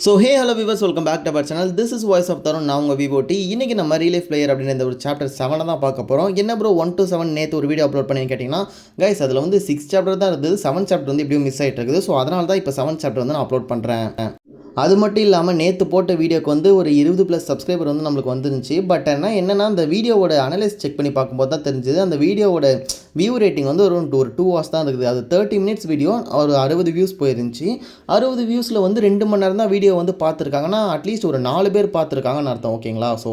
So hello viewers, welcome back to our channel. This is voice of Tarun. நான் உங்கள் விவோட்டி. இன்றைக்கி நம்ம ரியல் லைஃப் பிளேயர் அப்படின்ற இந்த ஒரு சாப்டர் 7 தான் பார்க்க போகிறோம். என்ன ப்ரோ 1 to 7 நேற்று ஒரு வீடியோ அப்லோட் பண்ணி கேட்டிங்கன்னா, கைஸ் அதில் வந்து 6 சாப்டர் தான் இருந்தது. 7 சாப்டர் வந்து எப்படியும் மிஸ் ஆகிட்டு இருக்குது. ஸோ அதனால தான் இப்போ 7 சாப்டர் வந்து நான் அப்லோட் பண்ணுறேன். அது மட்டும் இல்லாமல் நேற்று போட்ட வீடியோக்கு வந்து ஒரு 20+ சப்ஸ்கிரைபர் வந்து நம்மளுக்கு வந்துருந்துச்சு. பட் என்னென்னா அந்த வீடியோவோட அனலைஸ் செக் பண்ணி பார்க்கும்போது தான் தெரிஞ்சுது, அந்த வீடியோவோட வியூ ரேட்டிங் வந்து ஒரு 2 hours தான் இருக்குது. அது 30 minutes வீடியோ, ஒரு 60 வியூஸ் போயிருந்துச்சு. 60 வியூஸில் வந்து 2 மணி நேரம் தான் வீடியோ வந்து பார்த்துருக்காங்கன்னா, அட்லீஸ்ட் ஒரு 4 பேர் பார்த்துருக்காங்கன்னு அர்த்தம். ஓகேங்களா? ஸோ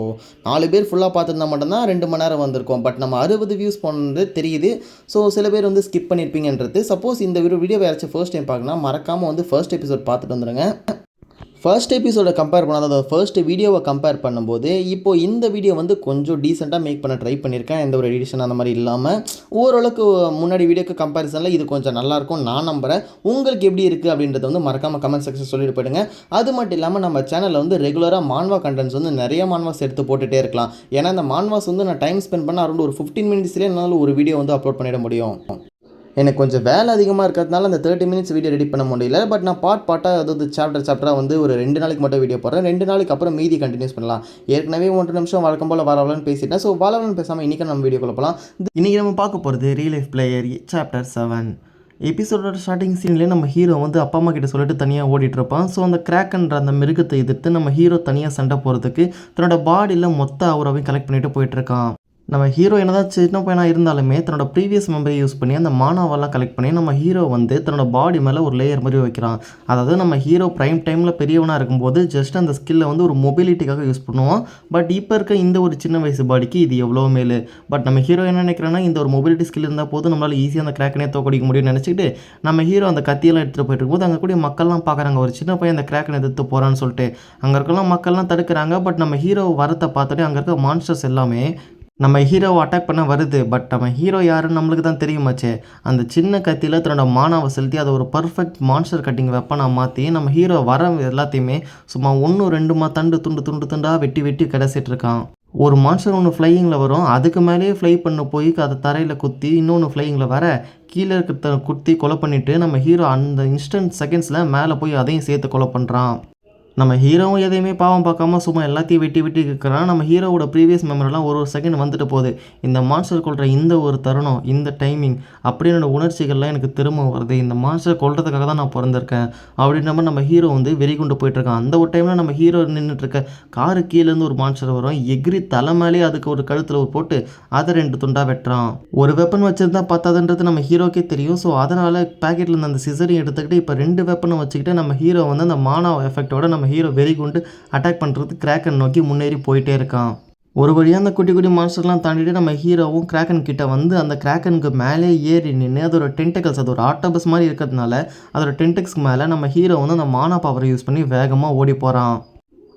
4 பேர் ஃபுல்லாக பார்த்துருந்தா மட்டும்தான் 2 மணி நேரம் வந்திருக்கும். பட் நம்ம 60 வியூஸ் போனது தெரியுது. ஸோ சில பேர் வந்து ஸ்கிப் பண்ணியிருப்பீங்கன்றது. சப்போஸ் இந்த வீடியோவை யாராச்சும் ஃபர்ஸ்ட் டைம் பார்க்கணும், மறக்காமல் வந்து ஃபர்ஸ்ட் எபிசோட் பார்த்துட்டு வந்துடுங்க. ஃபர்ஸ்ட் எபிசோட கம்பேர் பண்ணாத, அதாவது ஃபர்ஸ்ட் வீடியோவை கம்பேர் பண்ணும்போது இப்போ இந்த வீடியோ வந்து கொஞ்சம் டீசெண்டாக மேக் பண்ண ட்ரை பண்ணியிருக்கேன். எந்த ஒரு எடிஷன் அந்த மாதிரி இல்லாமல் ஓரளவுக்கு முன்னாடி வீடியோக்கு கம்பேரிசனில் இது கொஞ்சம் நல்லாயிருக்கும் நான் நம்புகிறேன். உங்களுக்கு எப்படி இருக்குது அப்படின்றத வந்து மறக்காமல் கமெண்ட் செக்ஷன் சொல்லிட்டு போயிடுங்க. அது மட்டும் இல்லாமல் நம்ம சேனலில் வந்து ரெகுலராக மான்வா கண்டென்ட்ஸ் வந்து நிறைய மான்வாஸ் எடுத்து போட்டுகிட்டே இருக்கலாம். ஏன்னா இந்த மான்வாஸ் வந்து நான் டைம் ஸ்பெண்ட் பண்ண அரௌண்ட் ஒரு 15 minutesலேயே என்னால் ஒரு வீடியோ வந்து அப்லோட் பண்ணிட முடியும். எனக்கு கொஞ்சம் வேலை அதிகமாக இருக்கிறதுனால அந்த 30 minutes வீடியோ ரெடி பண்ண முடியல. பட் நான் பார்ட்டாக, அதாவது சாப்டராக வந்து ஒரு 2 நாளைக்கு மட்டும் வீடியோ போடுறேன். 2 நாளைக்கு அப்புறம் மீதி கண்டினியூஸ் பண்ணலாம். ஏற்கனவே 1 நிமிஷம் வழக்கம் போல் வரவலன்னு பேசிட்டேன். ஸோ வரவலன்னு பேசாமல் இன்றைக்கி நம்ம வீடியோக்குள்ள போகலாம். இன்றைக்கி நம்ம பார்க்க போகிறது ரியல் லைஃப் பிளேயர் சாப்டர் 7. எபிசோடோட ஸ்டார்டிங் சீன்லேயே நம்ம ஹீரோ வந்து அப்பா அம்மா கிட்ட சொல்லிட்டு தனியாக ஓடிட்டுருப்பான். ஸோ அந்த கிராக்ன்ற அந்த மிருகத்தை எதிர்த்து நம்ம ஹீரோ தனியாக சண்டை போகிறதுக்கு தன்னோட பாடியில் மொத்த அவரையும் கலெக்ட் பண்ணிட்டு போயிட்டுருக்கான். நம்ம ஹீரோ என்னதான் சின்ன பையனாக இருந்தாலுமே தன்னோட ப்ரீவியஸ் மெமரி யூஸ் பண்ணி அந்த மானாவெல்லாம் கலெக்ட் பண்ணி நம்ம ஹீரோ வந்து தன்னோட பாடி மேலே ஒரு லேயர் மாதிரி வைக்கிறான். அதாவது நம்ம ஹீரோ ப்ரைம் டைமில் பெரியவனாக இருக்கும்போது ஜஸ்ட் அந்த ஸ்கில்லை வந்து ஒரு மொபிலிட்டிக்காக யூஸ் பண்ணுவோம். பட் இப்போ இருக்க இந்த ஒரு சின்ன வயசு பாடிக்கு இது எவ்வளோ மேலு. பட் நம்ம ஹீரோ என்ன நினைக்கிறேன்னா, இந்த ஒரு மொபிலிட்டி ஸ்கில் இருந்தால் போது நம்மளால் ஈஸியாக அந்த கிராக்கனே தோக்கடிக்க முடியும்னு நினச்சிக்கிட்டு நம்ம ஹீரோ அந்த கத்தியெல்லாம் எடுத்துகிட்டு போயிட்டு இருக்கும்போது அங்கே கூடிய மக்கள்லாம் பார்க்குறாங்க, ஒரு சின்ன பையன் அந்த கிராக்கனை எதிர்த்து போகிறான்னு சொல்லிட்டு. அங்கே இருக்கலாம் மக்கள்லாம் தடுக்கிறாங்க. பட் நம்ம ஹீரோ வரத்தை பார்த்துட்டு அங்கே இருக்க மான்ஸ்டர்ஸ் எல்லாமே நம்ம ஹீரோவை அட்டாக் பண்ண வருது. பட் நம்ம ஹீரோ யாருன்னு நம்மளுக்கு தான் தெரியுமாச்சே. அந்த சின்ன கத்தியில் தன்னோட மானாவை செலுத்தி அதை ஒரு பர்ஃபெக்ட் மான்ஸ்டர் கட்டிங் வெப்பனாக மாற்றி நம்ம ஹீரோ வர எல்லாத்தையுமே சும்மா 1-2 துண்டாக வெட்டி கிடச்சிட்டு இருக்கான். ஒரு மான்ஸ்டர் ஒன்று ஃப்ளையிங்கில் வரும், அதுக்கு மேலேயே ஃப்ளை பண்ண போய் அதை தரையில் குத்தி இன்னொன்று ஃப்ளையிங்கில் வர கீழே இருக்கிற குத்தி கொலை பண்ணிவிட்டு நம்ம ஹீரோ அந்த இன்ஸ்டன்ட் செகண்ட்ஸில் மேலே போய் அதையும் சேர்த்து கொலை பண்ணுறான். நம்ம ஹீரோவும் எதையுமே பாவம் பார்க்காம சும்மா எல்லாத்தையும் வெட்டி இருக்கிறான். நம்ம ஹீரோவோட ப்ரீவியஸ் மெமரிலாம் ஒரு செகண்ட் வந்துட்டு போகுது. இந்த மான்ஸ்டர் கொள்கிற இந்த ஒரு தருணம், இந்த டைமிங் அப்படின்னு உணர்ச்சிகள்லாம் எனக்கு திரும்ப வருது. இந்த மான்ஸ்டர் கொள்றதுக்காக தான் நான் பிறந்திருக்கேன் அப்படின்ற மாதிரி நம்ம ஹீரோ வந்து வெறி கொண்டு போயிட்டுருக்கான். அந்த ஒரு டைமில் நம்ம ஹீரோ நின்றுட்டுருக்க காரு கீழேருந்து ஒரு மான்ஸ்டர் வரும், எகிரி தலை மேலே அதுக்கு ஒரு கழுத்தில் ஒரு போட்டு அதை 2 துண்டாக வெட்டுறான். ஒரு வெப்பன் வச்சுருந்தா பார்த்தாதுன்றது நம்ம ஹீரோக்கே தெரியும். ஸோ அதனால் பேக்கெட்டில் இருந்த அந்த சிசரையும் எடுத்துக்கிட்டு இப்போ 2 வெப்பனை வச்சுக்கிட்டு நம்ம ஹீரோ வந்து அந்த மானா எஃபெக்டோட நம்ம ஹீரோ வெறி கொண்டு அட்டாக் பண்ணுறது கிராக்கன் நோக்கி முன்னேறி போயிட்டே இருக்கான். ஒரு வழியாக அந்த குட்டி மான்ஸ்டர்லாம் தாண்டிட்டு நம்ம ஹீரோவும் கிராக்கன் கிட்ட வந்து அந்த கிராக்கனுக்கு மேலே ஏறி நின்று அதோட டென்டக்கல்ஸ், அது ஒரு ஆக்டோபஸ் மாதிரி இருக்கிறதுனால அதோட டென்டக்ஸ்க்கு மேலே நம்ம ஹீரோ வந்து அந்த மானா பவரை யூஸ் பண்ணி வேகமாக ஓடி போகிறான்.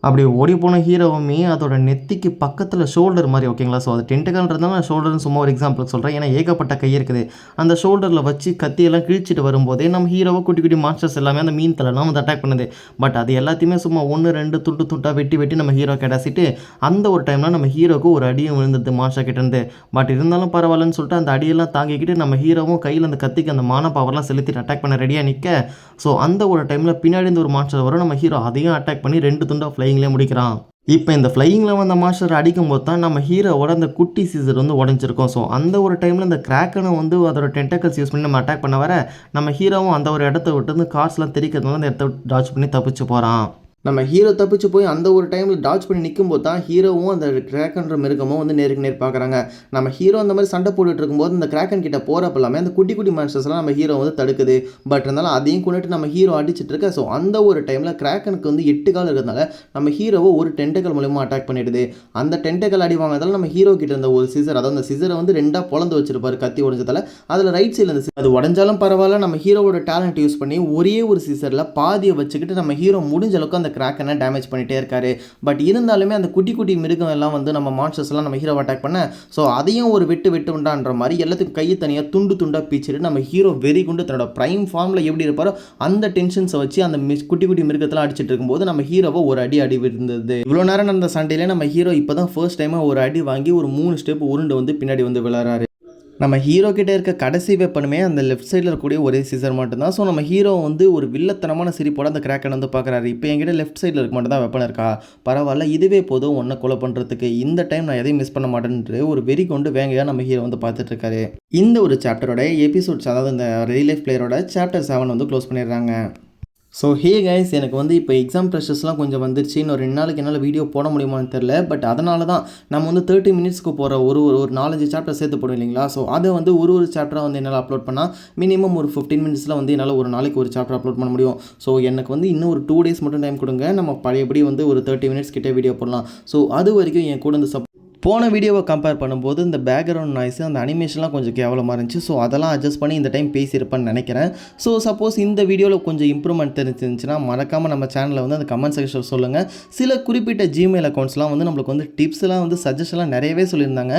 அப்படி ஓடி போன ஹீரோவுமே அதோட நெத்திக்கு பக்கத்தில் ஷோல்டர் மாதிரி, ஓகேங்களா? ஸோ அது டென்டக்கல்ன்றதுனால நான் ஷோல்டர்னு சும்மா ஒரு எக்ஸாம்பிளுக்கு சொல்கிறேன். ஏன்னா ஏகப்பட்ட கை இருக்குது. அந்த ஷோல்டரில் வச்சு கத்தியெல்லாம் கிழிச்சிட்டு வரும்போதே நம்ம ஹீரோவை குட்டி மான்ஸ்டர்ஸ் எல்லாமே அந்த மீன் தலைலாம் வந்து அட்டாக் பண்ணுது. பட் அது எல்லாத்தையுமே சும்மா 1-2 துண்டாக வெட்டி நம்ம ஹீரோ கிடச்சிட்டு அந்த ஒரு டைமில் நம்ம ஹீரோவுக்கு ஒரு அடியும் விழுந்துருது மான்ஸ்டர் கிட்டேருந்து. பட் இருந்தாலும் பரவாயில்லன்னு சொல்லிட்டு அந்த அடியெல்லாம் தாங்கிக்கிட்டு நம்ம ஹீரோவும் கையில் அந்த கத்திக்கு அந்த மான பவர்லாம் செலுத்திட்டு அட்டாக் பண்ண ரெடியாக நிற்க, ஸோ அந்த ஒரு டைமில் பின்னாடி இருந்து ஒரு மான்ஸ்டர் வரும். நம்ம ஹீரோ அதையும் அட்டாக் பண்ணி 2 துண்டாக ஃப்ளைங்லேயே முடிக்கிறான். இப்போ இந்த ஃப்ளையிங்கில் வந்த மாஸ்டர் அடிக்கும் போது தான் நம்ம ஹீரோவோட அந்த குட்டி சீசர் வந்து உடஞ்சிருக்கும். ஸோ அந்த ஒரு டைமில் இந்த கிராக்கனை வந்து அதோட டென்டக்கல்ஸ் யூஸ் பண்ணி நம்ம அட்டாக் பண்ண வர நம்ம ஹீரோவும் அந்த ஒரு இடத்த விட்டு வந்து கார்ஸ்லாம் தெரிக்கிறதுனால அந்த இடத்த டாச் பண்ணி தப்பிச்சு போகிறான். நம்ம ஹீரோ தப்பிச்சு போய் அந்த ஒரு டைமில் டாச் பண்ணி நிற்கும்போது தான் ஹீரோவும் அந்த கிராக்கன்ற மிருகமும் வந்து நேருக்கு நேர் பார்க்குறாங்க. நம்ம ஹீரோ அந்த மாதிரி சண்டை போட்டுட்டு இருக்கும்போது இந்த கிராக்கன் கிட்ட போகிறப்ப எல்லாமே அந்த குட்டி மான்ஸ்டர்ஸ்லாம் நம்ம ஹீரோ வந்து தடுக்குது. பட் இருந்தாலும் அதையும் கொண்டுட்டு நம்ம ஹீரோ அடிச்சிட்டு இருக்க. ஸோ அந்த ஒரு டைமில் கிராக்கனுக்கு வந்து 8 கால் இருக்கிறதுனால நம்ம ஹீரோவை ஒரு டென்டக்கல் மூலமாக அட்டாக் பண்ணிடுது. அந்த டென்டக்கல் அடி வாங்கினதால நம்ம ஹீரோ கிட்ட இருந்த ஒரு சிசர், அதாவது அந்த சிசரை வந்து 2 பொழந்து வச்சிருப்பாரு கத்தி உடஞ்சதால. அதில் ரைட் சைடில் இருந்த அது உடஞ்சாலும் பரவாயில்ல, நம்ம ஹீரோவோட டேலண்ட் யூஸ் பண்ணி ஒரே ஒரு சிசரில் பாதியை வச்சுக்கிட்டு நம்ம ஹீரோ முடிஞ்ச அளவுக்கு அந்த கிராக்கனை டேமேஜ் பண்ணிட்டே இருக்காரு. பட் இருந்தாலுமே அந்த குட்டி மிருகம் எல்லாம் வந்து நம்ம மான்ஸ்டர்ஸ் எல்லாம் நம்ம ஹீரோ அட்டாக் பண்ண, ஸோ அதையும் ஒரு வெட்டுண்டான்ற மாதிரி எல்லாத்துக்கும் கையை தனியாக துண்டாக பீச்சிட்டு நம்ம ஹீரோ வெறி கொண்டு தன்னோட பிரைம் ஃபார்மில் எப்படி இருப்பாரோ அந்த டென்ஷன்ஸை வச்சு அந்த குட்டி மிருகத்தெல்லாம் அடிச்சிட்டு இருக்கும்போது நம்ம ஹீரோவை ஒரு அடி விழுந்தது. இவ்வளோ நேரம் நடந்த சண்டையிலே நம்ம ஹீரோ இப்போ தான் ஃபர்ஸ்ட் டைமாக ஒரு அடி வாங்கி ஒரு 3 ஸ்டெப் உருண்டு வந்து பின்னாடி வந்து விளையாடுறாரு. நம்ம ஹீரோ கிட்டே இருக்க கடைசி வெப்பனுமே அந்த லெஃப்ட் சைடில் இருக்கக்கூடிய ஒரே சீசர் மட்டும்தான். ஸோ நம்ம ஹீரோ வந்து ஒரு வில்லத்தனமான சிரிப்போட அந்த கிராக்கன் வந்து பார்க்குறாரு. இப்போ என்கிட்ட லெஃப்ட் சைடில் இருக்க மட்டும் தான் வெப்பன் இருக்கா, பரவாயில்ல இதுவே போதும் ஒன்றை கொலை பண்ணுறதுக்கு, இந்த டைம் நான் எதையும் மிஸ் பண்ண மாட்டேன்ட்டு ஒரு வெறி கொண்டு வேங்கையாக நம்ம ஹீரோ வந்து பார்த்துட்டு இருக்காரு. இந்த ஒரு சாப்டரோட எபிசோட்ஸ், அதாவது இந்த ரியல் லைஃப் பிளேயரோட சாப்டர் 7 வந்து க்ளோஸ் பண்ணிடுறாங்க. ஸோ ஹே கைஸ், எனக்கு வந்து இப்போ எக்ஸாம் ப்ரெஷர்ஸ்லாம் கொஞ்சம் வந்துருச்சு. இன்னும் 2 நாளைக்கு என்னால் வீடியோ போட முடியுமான்னு தெரில. பட் அதனால தான் நம்ம வந்து 30 மினிட்ஸ்க்கு போகிற ஒரு 4-5 சாப்டர் சேர்த்து போடும் இல்லைங்களா. ஸோ அதை வந்து ஒரு சாப்டராக வந்து என்னால் அப்லோட் பண்ணால் மினிமம் ஒரு 15 மினிட்ஸில் வந்து என்னால் ஒரு நாளைக்கு ஒரு சாப்டர் அப்லோட் பண்ண முடியும். ஸோ எனக்கு வந்து இன்னும் ஒரு 2 டேஸ் மட்டும் டைம் கொடுங்க, நம்ம பழையபடி வந்து ஒரு 30 மினிட்ஸ் கிட்டே வீடியோ போடலாம். ஸோ அது வரைக்கும் என் கூட வந்து போன வீடியோவை கம்பேர் பண்ணும்போது இந்த பேக்ரவுண்ட் நாய்ஸு, அந்த அனிமேஷன்லாம் கொஞ்சம் கேவலமாக இருந்துச்சு. ஸோ அதெல்லாம் அட்ஜஸ்ட் பண்ணி இந்த டைம் பேசியிருப்பேன்னு நினைக்கிறேன். ஸோ சப்போஸ் இந்த வீடியோவில் கொஞ்சம் இம்ப்ரூவ்மெண்ட் தெரிஞ்சிருந்துச்சுன்னா மறக்காமல் நம்ம சேனலில் வந்து அந்த கமெண்ட் செக்ஷனில் சொல்லுங்கள். சில குறிப்பிட்ட ஜிமெயில் அக்கௌண்ட்ஸ்லாம் வந்து நம்மளுக்கு வந்து டிப்ஸ்லாம் வந்து சஜஷன்லாம் நிறையவே சொல்லியிருந்தாங்க.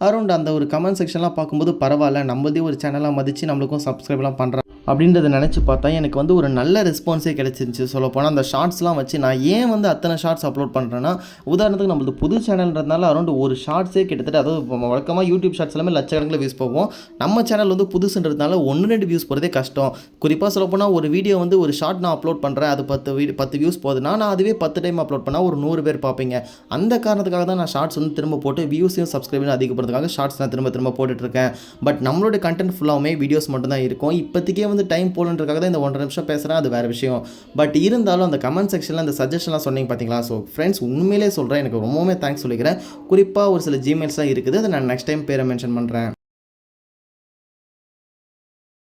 அரௌண்ட் அந்த ஒரு கமெண்ட் செக்ஷன்லாம் பார்க்கும்போது பரவாயில்ல, நம்மளதே ஒரு சேனலாக மதித்து நம்மளுக்கும் சப்ஸ்கிரைப்லாம் பண்ணுறாங்க அப்படின்றத நினச்சி பார்த்தா எனக்கு வந்து ஒரு நல்ல ரெஸ்பான்ஸே கிடச்சிருந்துச்சு. சொல்லப்போனால் அந்த ஷார்ட்ஸ்லாம் வச்சு நான் ஏன் வந்து அத்தனை ஷார்ட்ஸ் அப்லோட் பண்ணுறேன்னா, உதாரணத்துக்கு நம்மளது புது சேனல்ன்றதுனால அரௌண்ட் ஒரு ஷார்ட்ஸே கிட்டத்தட்ட, அதாவது வழக்கமாக யூடியூப் ஷார்ட்ஸ் எல்லாமே லட்சக்கணக்கில் வியூஸ் போகும். நம்ம சேனல் வந்து புதுசுன்றதுனால 1-2 வியூஸ் போகிறதே கஷ்டம். குறிப்பாக சொல்லப்போனால் ஒரு வீடியோ வந்து ஒரு ஷார்ட் நான் அப்லோட் பண்ணுறேன், அது 10 வியூஸ் போகுதுன்னா நான் அதுவே 10 டைம் அப்லோட் பண்ணால் ஒரு 100 பேர் பார்ப்பீங்க. அந்த காரணத்துக்காக தான் நான் ஷார்ட்ஸ் வந்து திரும்ப போட்டு வியூஸையும் சப்ஸ்கிரைபையும் அதிகப்படுறதுக்காக ஷார்ட்ஸ் நான் திரும்ப போட்டுட்ருக்கேன். பட் நம்மளோட கண்டென்ட் ஃபுல்லாகவே வீடியோஸ் மட்டும் தான் இருக்கும். இப்போதைக்கே வந்து டைம் போலன்றதுக்காக தான் இந்த 1.5 நிமிஷம் பேசுகிறேன், அது வேறு விஷயம். பட் இருந்தாலும் அந்த கமெண்ட் செக்ஷனில் அந்த சஜஷன்லாம் சொன்னீங்க பார்த்தீங்களா. ஸோ ஃப்ரெண்ட்ஸ், உண்மையிலே சொல்கிறேன், எனக்கு ரொம்பவுமே தேங்க்ஸ் சொல்லிக்கிறேன். குறிப்பாக ஒரு சில ஜிமெயில்ஸ்லாம் இருக்குது, அதை நான் நெக்ஸ்ட் டைம் பேரை மென்ஷன் பண்ணுறேன்.